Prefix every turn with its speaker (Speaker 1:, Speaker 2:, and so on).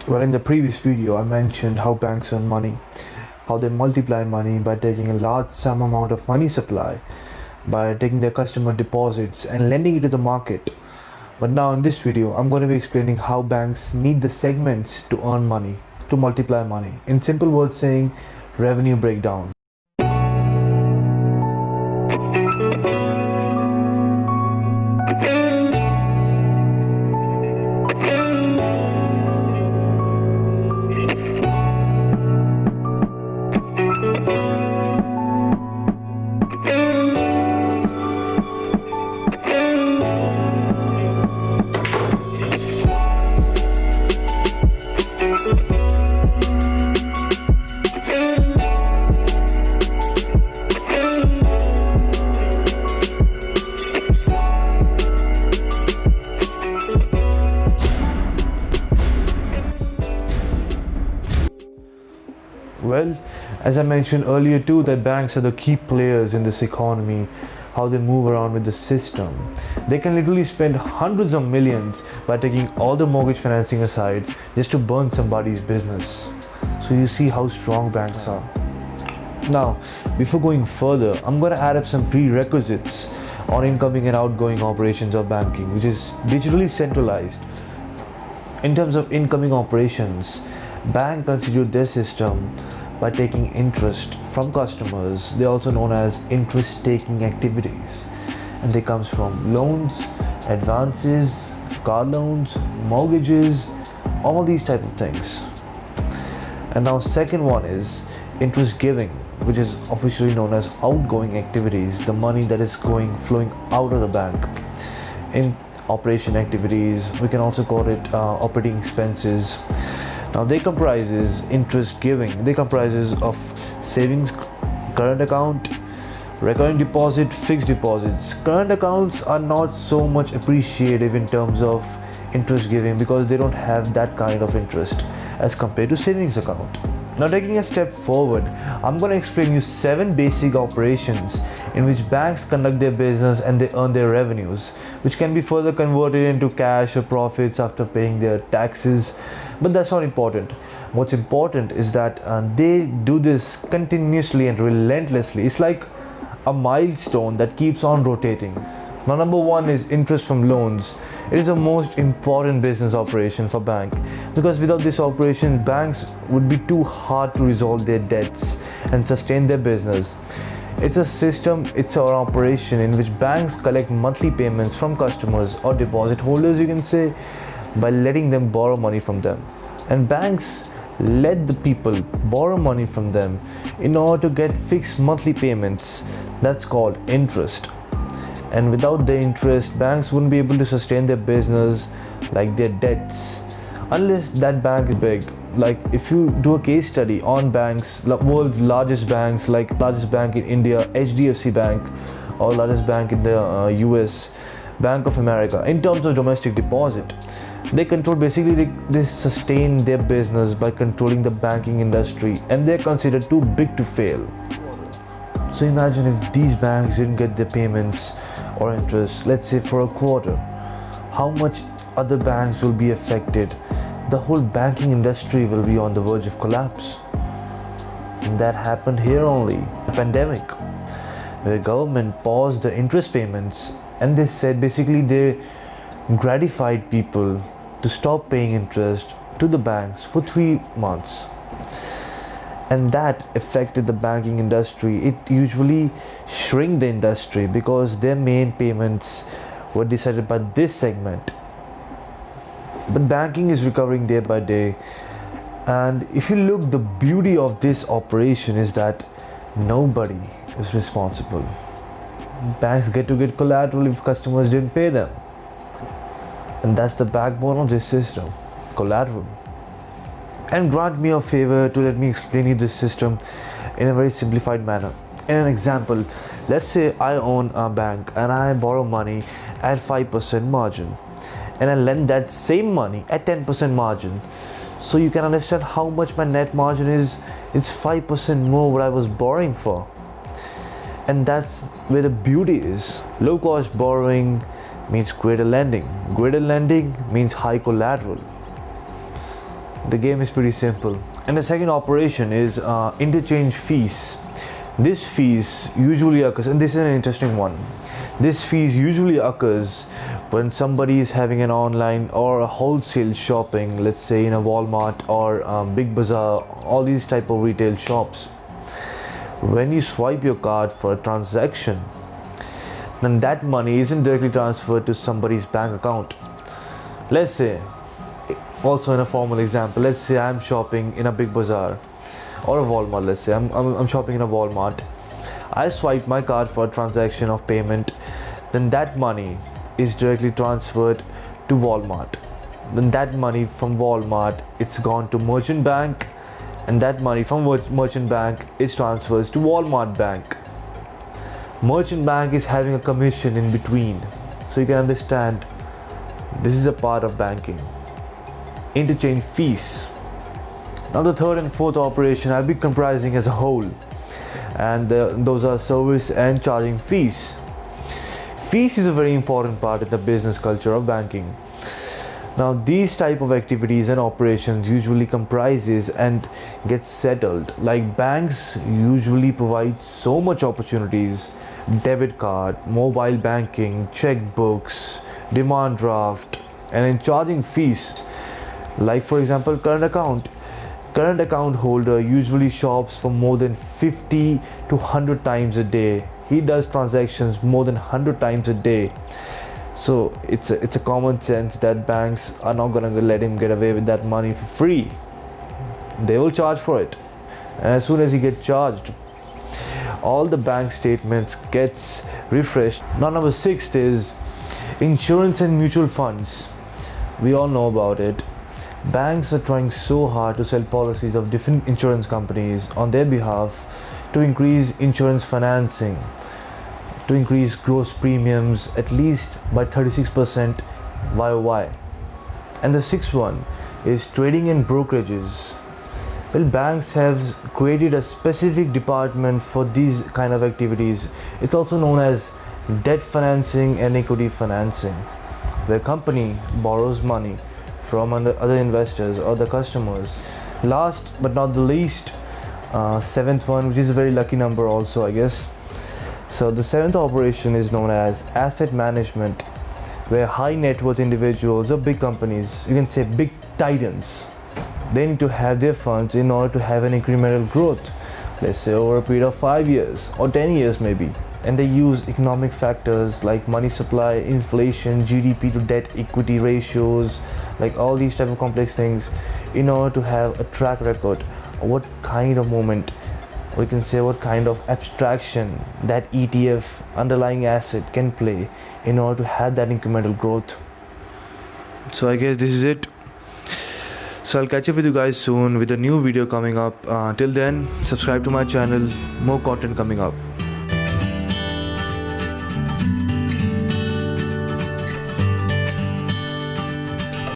Speaker 1: Well, in the previous video, I mentioned how banks earn money, how they multiply money by taking a large sum amount of money supply, by taking their customer deposits and lending it to the market. But now in this video, I'm going to be explaining how banks need the segments to earn money, to multiply money. In simple words saying, revenue breakdown. Well, as I mentioned earlier too, that banks are the key players in this economy, how they move around with the system. They can literally spend hundreds of millions by taking all the mortgage financing aside just to burn somebody's business. So you see how strong banks are. Now, before going further, I'm going to add up some prerequisites on incoming and outgoing operations of banking, which is digitally centralized. In terms of incoming operations, bank constitute their system by taking interest from customers. They're also known as interest taking activities, and they comes from loans, advances, car loans, mortgages, all these type of things. And now second one is interest giving, which is officially known as outgoing activities, the money that is flowing out of the bank. In operation activities, we can also call it operating expenses. Now they comprises interest giving. They comprises of savings, current account, recurring deposit, fixed deposits. Current accounts are not so much appreciative in terms of interest giving because they don't have that kind of interest as compared to savings account. Now taking a step forward, I'm going to explain you 7 basic operations in which banks conduct their business and they earn their revenues, which can be further converted into cash or profits after paying their taxes. But that's not important. What's important is that they do this continuously and relentlessly. It's like a milestone that keeps on rotating. Now number 1 is interest from loans. It is the most important business operation for bank because without this operation, banks would be too hard to resolve their debts and sustain their business. It's a system, it's our operation in which banks collect monthly payments from customers or deposit holders, you can say, by letting them borrow money from them. And banks let the people borrow money from them in order to get fixed monthly payments. That's called interest. And without the interest, banks wouldn't be able to sustain their business, like their debts, unless that bank is big. Like if you do a case study on banks, world's largest banks, like largest bank in India, HDFC Bank, or largest bank in the US, Bank of America, in terms of domestic deposit, they control, basically they sustain their business by controlling the banking industry, and they're considered too big to fail. So imagine if these banks didn't get their payments or interest, let's say for a quarter, how much other banks will be affected. The whole banking industry will be on the verge of collapse. And that happened here only, the pandemic, where government paused the interest payments, and they said basically they gratified people to stop paying interest to the banks for 3 months. And that affected the banking industry. It usually shrinked the industry because their main payments were decided by this segment. But banking is recovering day by day. And if you look, the beauty of this operation is that nobody is responsible. Banks get to get collateral if customers didn't pay them. And that's the backbone of this system, collateral. And grant me a favor to let me explain you this system in a very simplified manner. In an example, let's say I own a bank and I borrow money at 5% margin, and I lend that same money at 10% margin. So you can understand how much my net margin is. It's 5% more what I was borrowing for. And that's where the beauty is. Low cost borrowing means greater lending. Greater lending means high collateral. The game is pretty simple. And the second operation is interchange fees. This fees usually occurs, and this is an interesting one. This fees usually occurs when somebody is having an online or a wholesale shopping, let's say in a Walmart or Big Bazaar, all these type of retail shops. When you swipe your card for a transaction, then that money isn't directly transferred to somebody's bank account. Let's say, also in a formal example, let's say I'm shopping in a Big Bazaar or a Walmart. Let's say I'm shopping in a Walmart. I swipe my card for a transaction of payment, then that money is directly transferred to Walmart. Then that money from Walmart, it's gone to merchant bank, and that money from merchant bank is transferred to Walmart bank. Merchant bank is having a commission in between, so you can understand this is a part of banking. Interchange fees. Now the third and fourth operation I'll be comprising as a whole, and those are service and charging fees. Fees is a very important part in the business culture of banking. Now these type of activities and operations usually comprises and gets settled. Like banks usually provide so much opportunities: debit card, mobile banking, checkbooks, demand draft, and in charging fees, like for example current account holder usually shops for more than 50 to 100 times a day. He does transactions more than 100 times a day. So it's a common sense that banks are not gonna let him get away with that money for free. They will charge for it, and as soon as he gets charged, all the bank statements gets refreshed. Now number 6 is insurance and mutual funds. We all know about it. Banks are trying so hard to sell policies of different insurance companies on their behalf to increase insurance financing, to increase gross premiums at least by 36% YOY. And the 6th one is trading and brokerages. Well, banks have created a specific department for these kind of activities. It's also known as debt financing and equity financing, where company borrows money from other investors or the customers. Last but not the least, 7th one, which is a very lucky number also, I guess. So the 7th operation is known as asset management, where high net worth individuals or big companies, you can say big titans, they need to have their funds in order to have an incremental growth, let's say over a period of 5 years or 10 years maybe. And they use economic factors like money supply, inflation, GDP to debt equity ratios, like all these type of complex things, in order to have a track record of what kind of movement, we can say what kind of abstraction that ETF underlying asset can play in order to have that incremental growth. So I guess this is it. So I'll catch up with you guys soon with a new video coming up. Till then, subscribe to my channel, more content coming up.